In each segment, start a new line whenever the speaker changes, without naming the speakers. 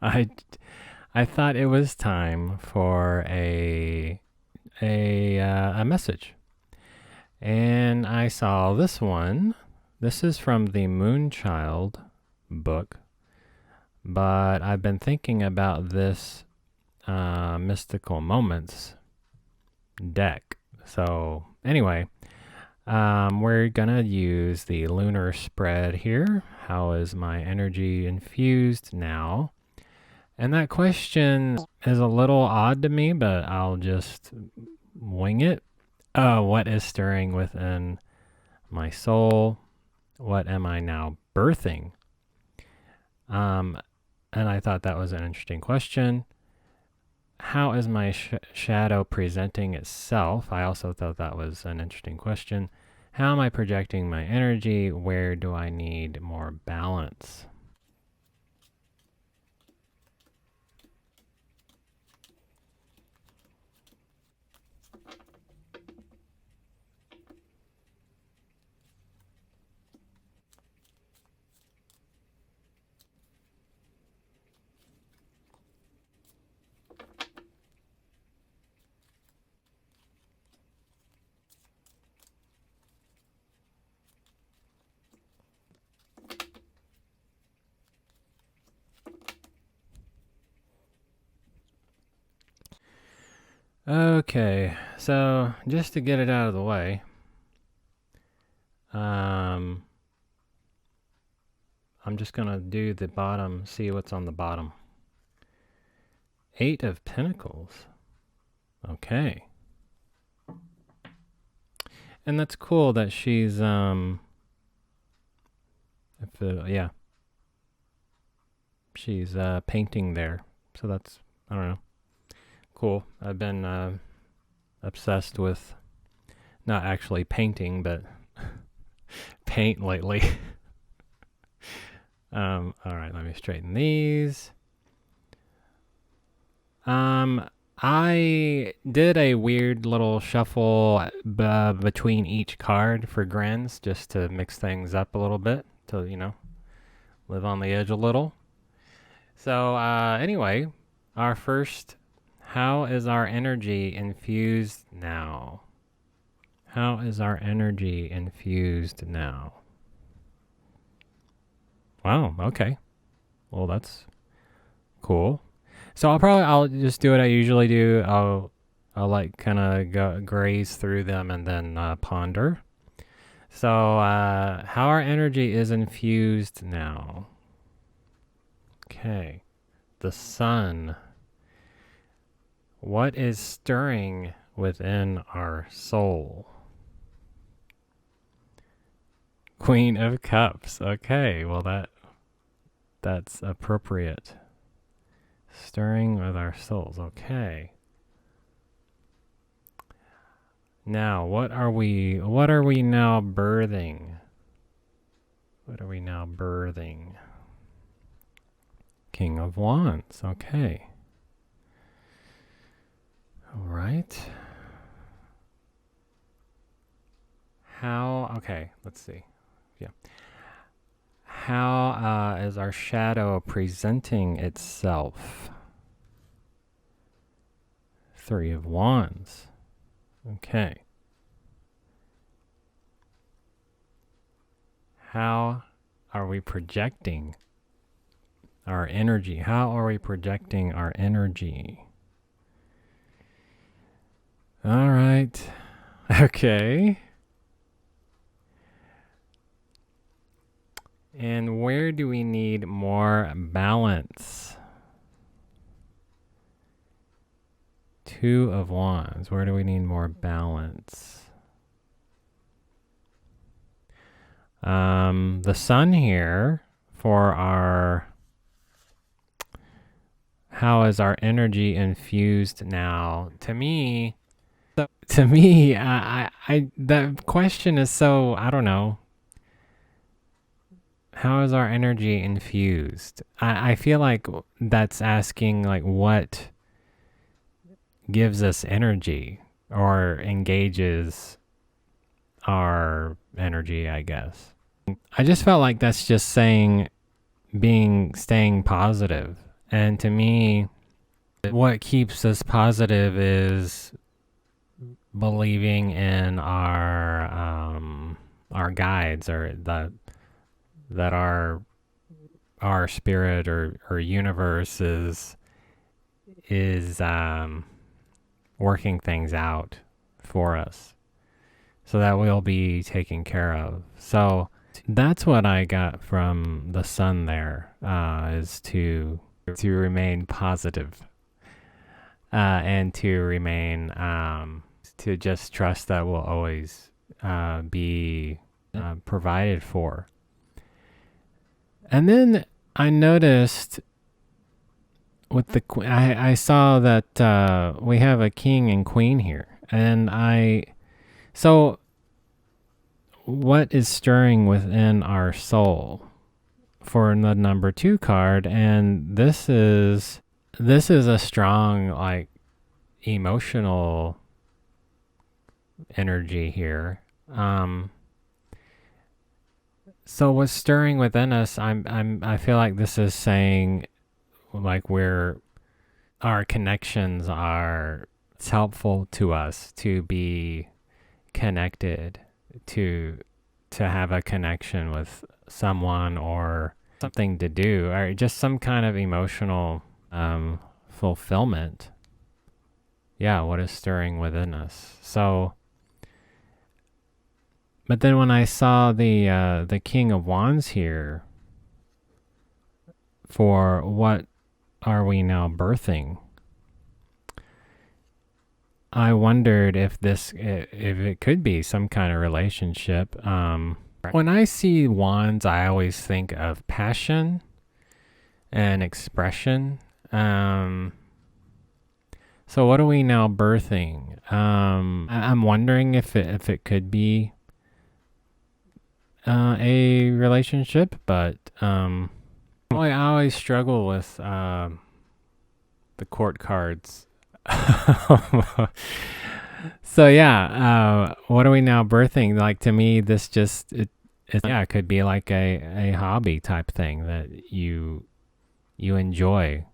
I I thought it was time for a message, and I saw this one. This is from the Moonchild book, but I've been thinking about this mystical moments deck. So anyway, we're gonna use the lunar spread here. How is my energy infused now? And that question is a little odd to me, but I'll just wing it. What is stirring within my soul? What am I now birthing? And I thought that was an interesting question. How is my shadow presenting itself? I also thought that was an interesting question. How am I projecting my energy? Where do I need more balance? Okay, so just to get it out of the way, I'm just gonna do the bottom, see what's on the bottom. 8 of Pentacles. Okay. And that's cool that she's yeah. She's painting there. So that's, I don't know. Cool. I've been obsessed with not actually painting, but paint lately. All right, let me straighten these. I did a weird little shuffle between each card for grins just to mix things up a little bit, to, live on the edge a little. So, anyway, our first, how is our energy infused now? How is our energy infused now? Wow, okay. Well, that's cool. So I'll just do what I usually do. I'll like kind of graze through them and then ponder. So how our energy is infused now. Okay. The sun. What is stirring within our soul? Queen of Cups. Okay, well that's appropriate. Stirring with our souls. Okay. Now, what are we now birthing? What are we now birthing? King of Wands. Okay. All right. Okay, let's see. Yeah. How is our shadow presenting itself? 3 of Wands. Okay. How are we projecting our energy? How are we projecting our energy? All right. Okay. And where do we need more balance? 2 of Wands. Where do we need more balance? The sun here for our, how is our energy infused now? To me, that question is so, I don't know. How is our energy infused? I feel like that's asking like what gives us energy or engages our energy, I guess. I just felt like that's just saying staying positive And to me, what keeps us positive is believing in our guides, or that our spirit or universe is working things out for us, so that we'll be taken care of. So that's what I got from the sun there, is to remain positive, and to remain, to just trust that we'll always be provided for. And then I noticed with the I saw that we have a king and queen here, and so what is stirring within our soul for the number 2 card? And this is a strong, like, emotional energy here. So what's stirring within us, I feel like this is saying, like, our connections are, it's helpful to us to be connected, to have a connection with someone or something to do, or just some kind of emotional fulfillment. Yeah, what is stirring within us. So, but then when I saw the King of Wands here, for what are we now birthing, I wondered if it could be some kind of relationship. When I see wands, I always think of passion and expression. So what are we now birthing? I'm wondering if it could be a relationship, but I always struggle with the court cards. So yeah, what are we now birthing? Like, to me, this just it could be like a hobby type thing that you enjoy.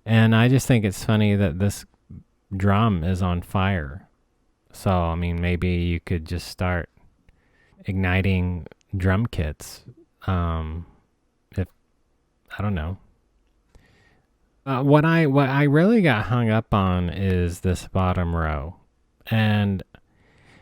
And I just think it's funny that this drum is on fire. So I mean, maybe you could just start igniting drum kits. If I don't know. What I really got hung up on is this bottom row, and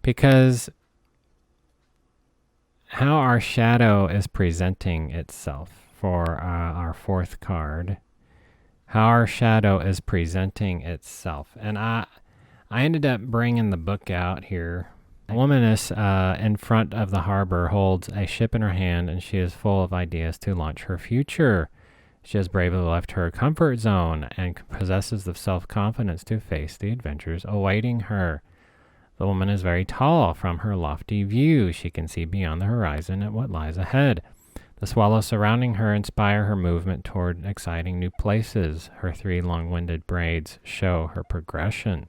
because how our shadow is presenting itself for our 4th card, how our shadow is presenting itself, and I ended up bringing the book out here. A woman is in front of the harbor, holds a ship in her hand, and she is full of ideas to launch her future. She has bravely left her comfort zone and possesses the self-confidence to face the adventures awaiting her. The woman is very tall. From her lofty view, she can see beyond the horizon at what lies ahead. The swallows surrounding her inspire her movement toward exciting new places. Her 3 long-winded braids show her progression.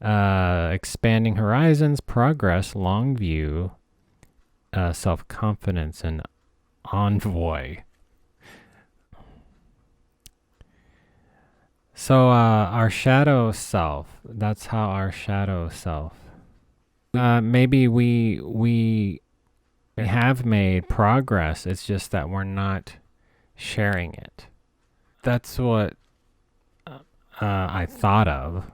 Expanding horizons, progress, long view, self-confidence, and envoy. So our shadow self, that's how our shadow self. Maybe we have made progress. It's just that we're not sharing it. That's what I thought of,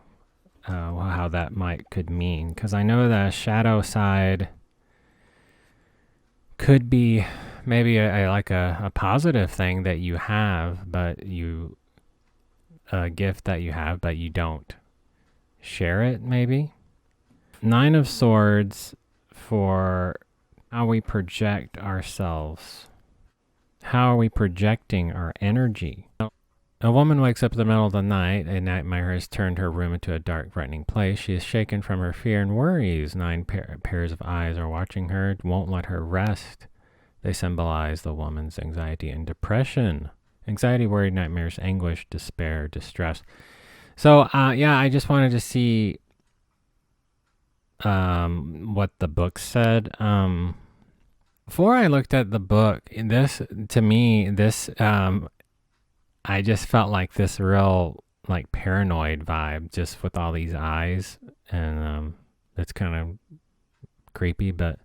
how that could mean. Because I know the shadow side could be maybe a positive thing that you have, but a gift that you have, but you don't share it, maybe. 9 of Swords for how we project ourselves. How are we projecting our energy? A woman wakes up in the middle of the night. A nightmare has turned her room into a dark, frightening place. She is shaken from her fear and worries. 9 pairs of eyes are watching her, won't let her rest. They symbolize the woman's anxiety and depression. Anxiety, worry, nightmares, anguish, despair, distress. So, I just wanted to see what the book said. Before I looked at the book, to me, I just felt like this real like paranoid vibe just with all these eyes, and it's kind of creepy. But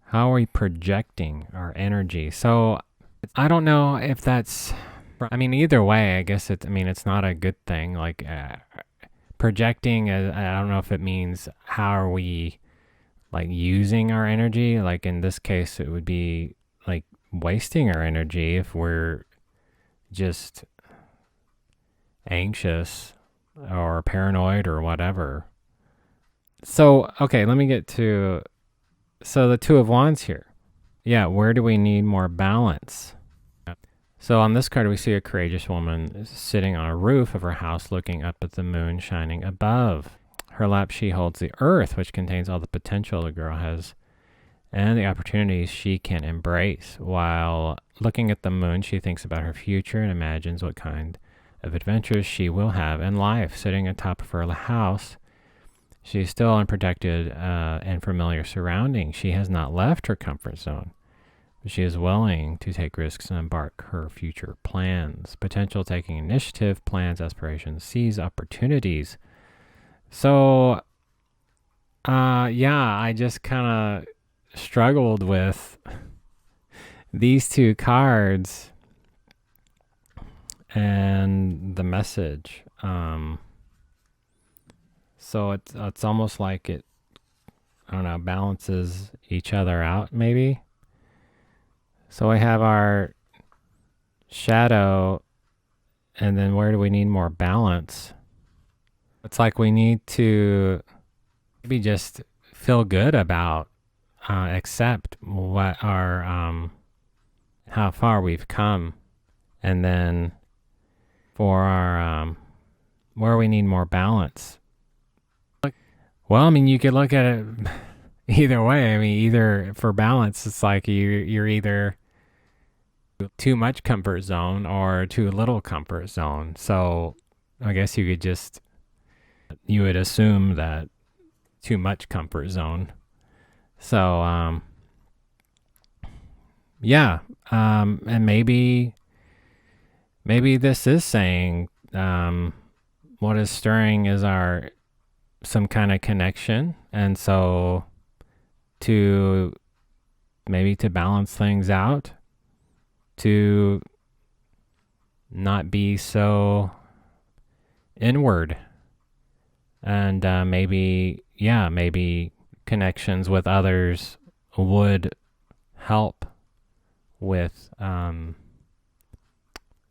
how are we projecting our energy? So I don't know if that's, I mean, either way, I guess it's not a good thing. Like projecting, I don't know if it means how are we like using our energy. Like in this case, it would be like wasting our energy if we're just anxious or paranoid or whatever. So, okay, let me get to, so the Two of Wands here. Yeah, where do we need more balance? So on this card, we see a courageous woman sitting on a roof of her house looking up at the moon shining above. Her lap, she holds the earth, which contains all the potential the girl has and the opportunities she can embrace. While looking at the moon, she thinks about her future and imagines what kind of adventures she will have in life. Sitting atop of her house, she is still unprotected and familiar surroundings. She has not left her comfort zone. She is willing to take risks and embark her future plans. Potential, taking initiative, plans, aspirations, seize opportunities. So, yeah, I just kind of struggled with these two cards and the message. So it's almost like it, I don't know, balances each other out maybe. So I have our shadow, and then where do we need more balance? It's like we need to maybe just feel good about, accept what our, how far we've come. And then for our, where we need more balance. Well, I mean, you could look at it either way. I mean, either for balance, it's like you're either too much comfort zone or too little comfort zone. So I guess you would assume that too much comfort zone. So, yeah. And maybe this is saying, what is stirring is some kind of connection. And so to balance things out, to not be so inward, and maybe connections with others would help with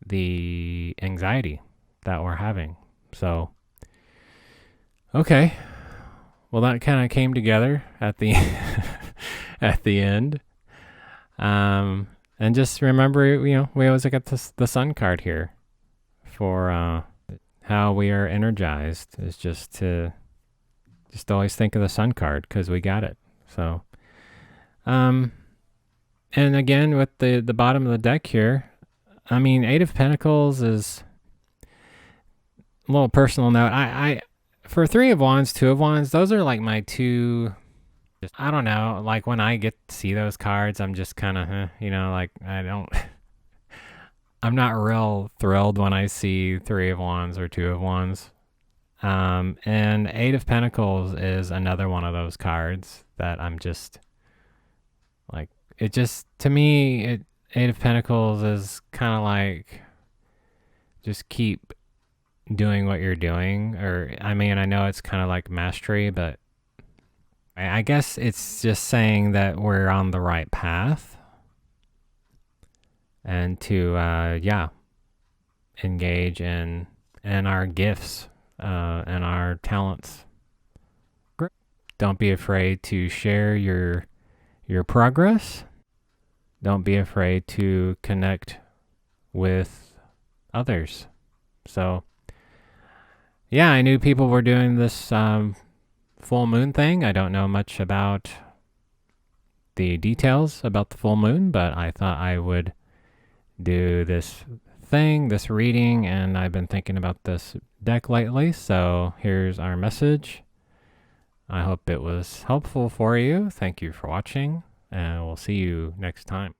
the anxiety that we're having. So okay, well, that kind of came together at the at the end. And just remember, we always get the sun card here for how we are energized, is just always think of the sun card because we got it. So, and again, with the bottom of the deck here, I mean, Eight of Pentacles is a little personal note. I for Three of Wands, Two of Wands, those are like my two. I don't know, like when I get to see those cards, I'm just kind of, like I'm not real thrilled when I see Three of Wands or Two of Wands. And Eight of Pentacles is another one of those cards that I'm just like, it just, to me, Eight of Pentacles is kind of like, just keep doing what you're doing. Or, I mean, I know it's kind of like mastery, but I guess it's just saying that we're on the right path, and to, engage in our gifts and our talents. Don't be afraid to share your progress. Don't be afraid to connect with others. So, yeah, I knew people were doing this full moon thing. I don't know much about the details about the full moon, but I thought I would do this reading, and I've been thinking about this deck lately, so here's our message. I hope it was helpful for you. Thank you for watching, and we'll see you next time.